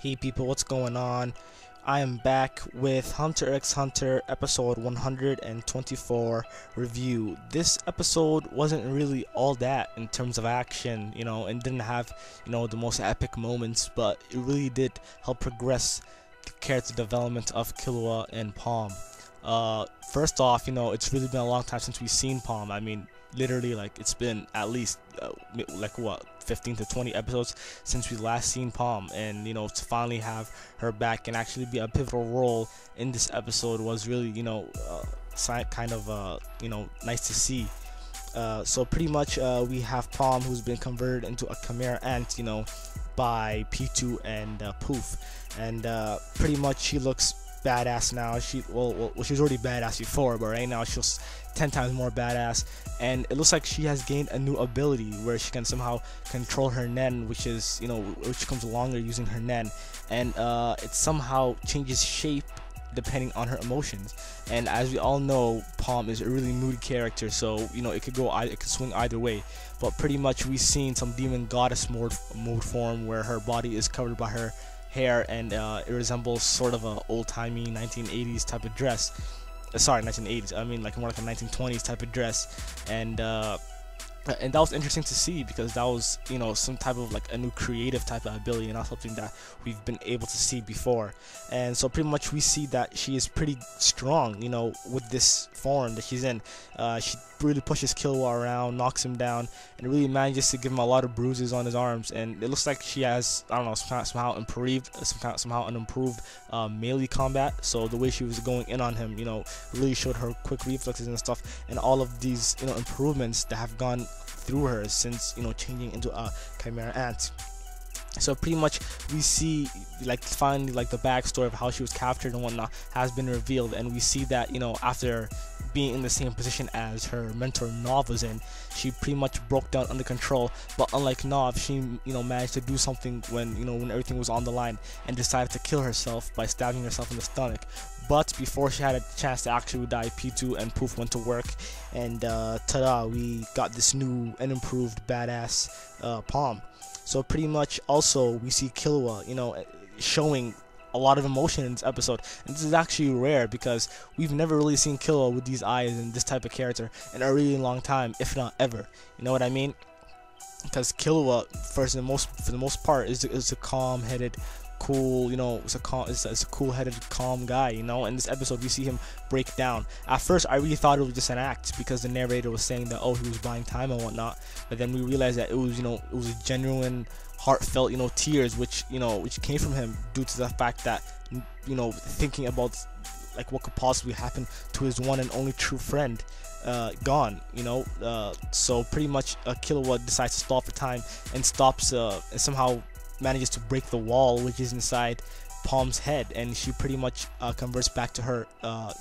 Hey people, what's going on? I am back with Hunter x Hunter episode 124 review. This episode wasn't really all that in terms of action, and didn't have, the most epic moments, but it really did help progress the character development of Killua and Palm. First off, it's really been a long time since we've seen Palm. I mean, literally, it's been at least 15 to 20 episodes since we last seen Palm, and to finally have her back and actually be a pivotal role in this episode was really kind of nice to see. So pretty much we have Palm, who's been converted into a chimera ant, by P2 and Poof, and pretty much she looks badass now. She was already badass before, but right now she's 10 times more badass, and it looks like she has gained a new ability where she can somehow control her nen, which comes longer using her nen, and it somehow changes shape depending on her emotions. And as we all know, Palm is a really moody character, so it could swing either way. But pretty much we've seen some demon goddess mode form where her body is covered by her hair, and it resembles sort of a old-timey 1980s type of dress. Sorry, 1980s. I mean, more like a 1920s type of dress, and that was interesting to see, because that was some type of a new creative type of ability, and not something that we've been able to see before. And so pretty much we see that she is pretty strong, with this form that she's in. She really pushes Killua around, knocks him down, and really manages to give him a lot of bruises on his arms. And it looks like she has, I don't know, somehow an improved melee combat. So the way she was going in on him, really showed her quick reflexes and stuff, and all of these improvements that have gone through her since changing into a chimera ant. So pretty much we see finally the backstory of how she was captured and whatnot has been revealed, and we see that after being in the same position as her mentor Nov was in, she pretty much broke down under control. But unlike Nov, she managed to do something when when everything was on the line, and decided to kill herself by stabbing herself in the stomach. But before she had a chance to actually die, P2 and Poof went to work, and ta-da, we got this new and improved badass Palm. So pretty much also we see Killua, showing a lot of emotion in this episode, and this is actually rare because we've never really seen Killua with these eyes and this type of character in a really long time, if not ever. You know what I mean? Because Killua, for the most part, is a calm-headed, cool, it's a cool-headed, calm guy, and this episode we see him break down. At first I really thought it was just an act, because the narrator was saying that, oh, he was buying time and whatnot, but then we realized that it was it was a genuine, heartfelt tears which came from him due to the fact that thinking about what could possibly happen to his one and only true friend gone. So pretty much Killua decides to stop for time, and stops and somehow manages to break the wall which is inside Palm's head, and she pretty much converts back to her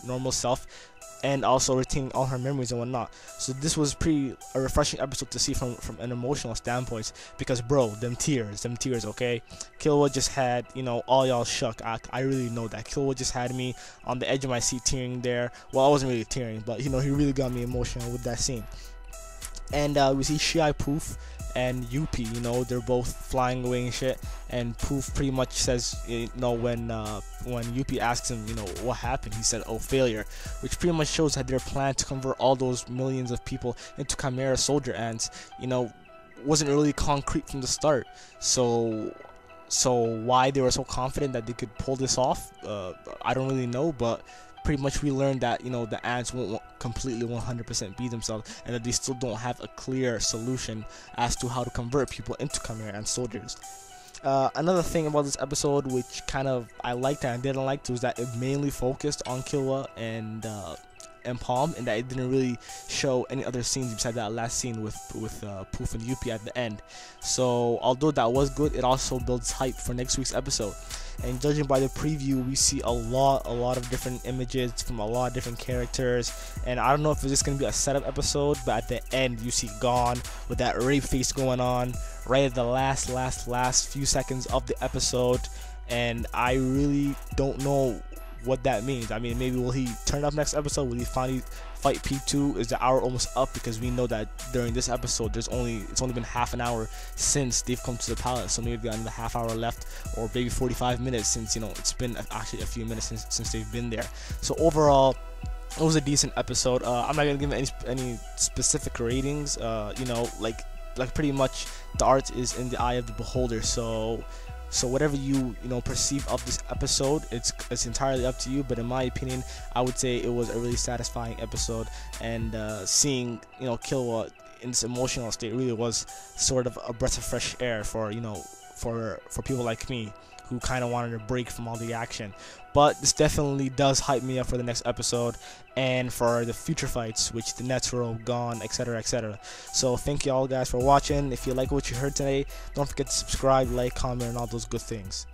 normal self, and also retaining all her memories and whatnot. So this was a refreshing episode to see from an emotional standpoint, because bro, them tears, okay? Killua just had, all y'all shook. I really know that. Killua just had me on the edge of my seat tearing there. Well, I wasn't really tearing, but he really got me emotional with that scene. And we see Shai, Poof, and Yuppie, they're both flying away and shit, and Poof pretty much says, when Yuppie asks him, what happened, he said, oh, failure, which pretty much shows that their plan to convert all those millions of people into chimera soldier ants, wasn't really concrete from the start. So why they were so confident that they could pull this off, I don't really know, but pretty much we learned that the ants won't completely 100% be themselves, and that they still don't have a clear solution as to how to convert people into chimera ant soldiers. Another thing about this episode which kind of I liked and I didn't like was that it mainly focused on Killua and Palm, and that it didn't really show any other scenes besides that last scene with Poof and Yuppie at the end. So although that was good, it also builds hype for next week's episode. And judging by the preview, we see a lot of different images from a lot of different characters, and I don't know if it's just gonna be a setup episode, but at the end you see Gon with that rape face going on right at the last few seconds of the episode, and I really don't know what that means. I mean, maybe will he turn up next episode? Will he finally fight P2? Is the hour almost up? Because we know that during this episode it's only been half an hour since they've come to the palace, so maybe they got another half hour left, or maybe 45 minutes, since it's been actually a few minutes since they've been there. So overall, it was a decent episode. I'm not gonna give it any specific ratings. Like pretty much the art is in the eye of the beholder. So whatever you perceive of this episode, it's entirely up to you. But in my opinion, I would say it was a really satisfying episode, and seeing Killua in this emotional state really was sort of a breath of fresh air for for people like me who kind of wanted a break from all the action. But this definitely does hype me up for the next episode and for the future fights, which the Netero, Gon, etc, etc. So thank you all guys for watching. If you like what you heard today, don't forget to subscribe, like, comment, and all those good things.